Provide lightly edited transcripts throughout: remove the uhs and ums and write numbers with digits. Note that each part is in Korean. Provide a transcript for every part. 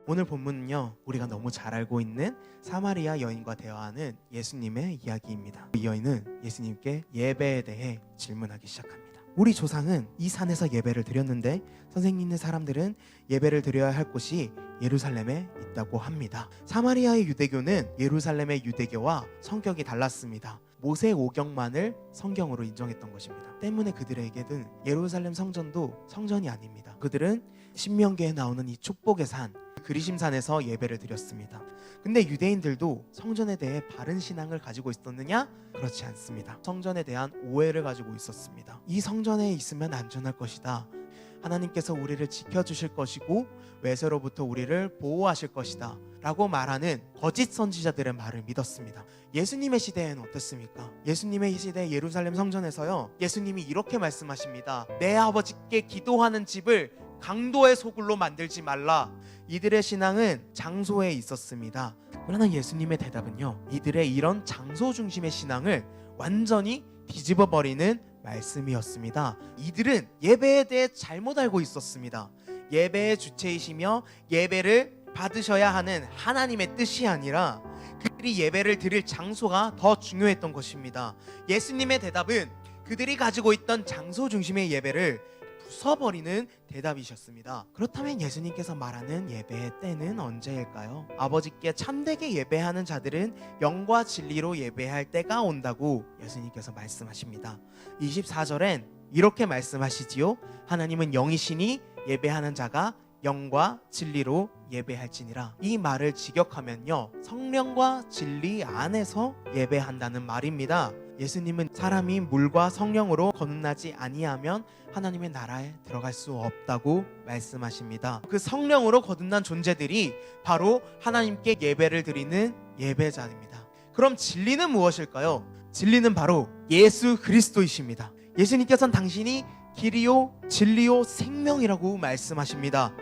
오늘 본문은요, 우리가 너무 잘 알고 있는 사마리아 여인과 대화하는 예수님의 이야기입니다. 이 여인은 예수님께 예배에 대해 질문하기 시작합니다. 우리 조상은 이 산에서 예배를 드렸는데 선생님네 사람들은 예배를 드려야 할 곳이 예루살렘에 있다고 합니다. 사마리아의 유대교는 예루살렘의 유대교와 성격이 달랐습니다. 모세 오경만을 성경으로 인정했던 것입니다. 때문에 그들에게는 예루살렘 성전도 성전이 아닙니다. 그들은 신명기에 나오는 이 축복의 산 그리심산에서 예배를 드렸습니다. 근데 유대인들도 성전에 대해 바른 신앙을 가지고 있었느냐? 그렇지 않습니다. 성전에 대한 오해를 가지고 있었습니다. 이 성전에 있으면 안전할 것이다. 하나님께서 우리를 지켜주실 것이고 외세로부터 우리를 보호하실 것이다 라고 말하는 거짓 선지자들의 말을 믿었습니다. 예수님의 시대에는 어땠습니까? 예수님의 시대 예루살렘 성전에서요, 예수님이 이렇게 말씀하십니다. 내 아버지께 기도하는 집을 강도의 소굴로 만들지 말라. 이들의 신앙은 장소에 있었습니다. 그러나 예수님의 대답은요, 이들의 이런 장소 중심의 신앙을 완전히 뒤집어 버리는 말씀이었습니다. 이들은 예배에 대해 잘못 알고 있었습니다. 예배의 주체이시며 예배를 받으셔야 하는 하나님의 뜻이 아니라 그들이 예배를 드릴 장소가 더 중요했던 것입니다. 예수님의 대답은 그들이 가지고 있던 장소 중심의 예배를 부숴버리는 대답이셨습니다. 그렇다면 예수님께서 말하는 예배의 때는 언제일까요? 아버지께 참되게 예배하는 자들은 영과 진리로 예배할 때가 온다고 예수님께서 말씀하십니다. 24절엔 이렇게 말씀하시지요. 하나님은 영이시니 예배하는 자가 영과 진리로 예배할지니라. 이 말을 직역하면요, 성령과 진리 안에서 예배한다는 말입니다. 예수님은 사람이 물과 성령으로 거듭나지 아니하면 하나님의 나라에 들어갈 수 없다고 말씀하십니다. 그 성령으로 거듭난 존재들이 바로 하나님께 예배를 드리는 예배자입니다. 그럼 진리는 무엇일까요? 진리는 바로 예수 그리스도이십니다. 예수님께서는 당신이 길이요 진리요 생명이라고 말씀하십니다.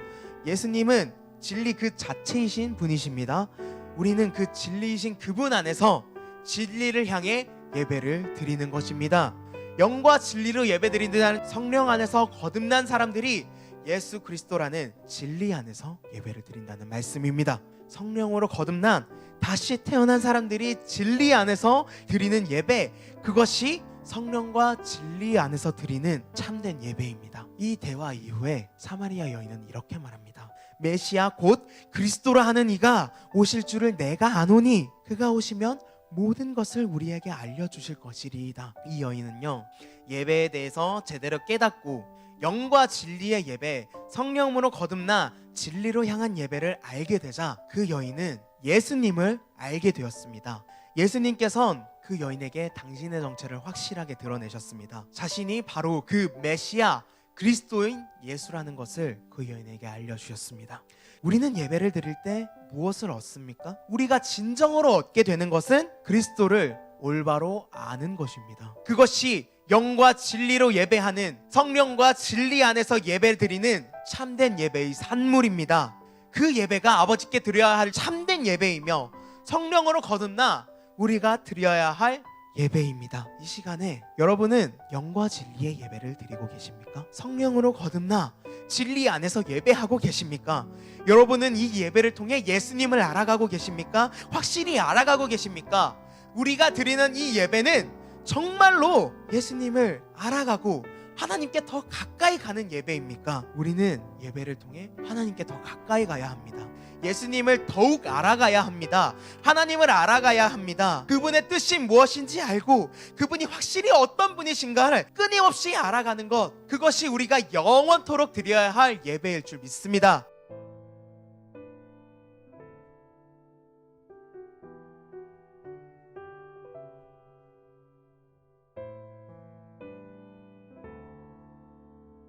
예수님은 진리 그 자체이신 분이십니다. 우리는 그 진리이신 그분 안에서 진리를 향해 예배를 드리는 것입니다. 영과 진리로 예배드리는 성령 안에서 거듭난 사람들이 예수 그리스도라는 진리 안에서 예배를 드린다는 말씀입니다. 성령으로 거듭난 다시 태어난 사람들이 진리 안에서 드리는 예배, 그것이 성령과 진리 안에서 드리는 참된 예배입니다. 이 대화 이후에 사마리아 여인은 이렇게 말합니다. 메시아 곧 그리스도라 하는 이가 오실 줄을 내가 아노니 그가 오시면 모든 것을 우리에게 알려주실 것이리이다. 이 여인은요, 예배에 대해서 제대로 깨닫고 영과 진리의 예배, 성령으로 거듭나 진리로 향한 예배를 알게 되자 그 여인은 예수님을 알게 되었습니다. 예수님께서는 그 여인에게 당신의 정체를 확실하게 드러내셨습니다. 자신이 바로 그 메시아 그리스도인 예수라는 것을 그 여인에게 알려주셨습니다. 우리는 예배를 드릴 때 무엇을 얻습니까? 우리가 진정으로 얻게 되는 것은 그리스도를 올바로 아는 것입니다. 그것이 영과 진리로 예배하는, 성령과 진리 안에서 예배를 드리는 참된 예배의 산물입니다. 그 예배가 아버지께 드려야 할 참된 예배이며 성령으로 거듭나 우리가 드려야 할 예배입니다. 이 시간에 여러분은 영과 진리의 예배를 드리고 계십니까? 성령으로 거듭나 진리 안에서 예배하고 계십니까? 여러분은 이 예배를 통해 예수님을 알아가고 계십니까? 확실히 알아가고 계십니까? 우리가 드리는 이 예배는 정말로 예수님을 알아가고 하나님께 더 가까이 가는 예배입니까? 우리는 예배를 통해 하나님께 더 가까이 가야 합니다. 예수님을 더욱 알아가야 합니다. 하나님을 알아가야 합니다. 그분의 뜻이 무엇인지 알고 그분이 확실히 어떤 분이신가를 끊임없이 알아가는 것, 그것이 우리가 영원토록 드려야 할 예배일 줄 믿습니다.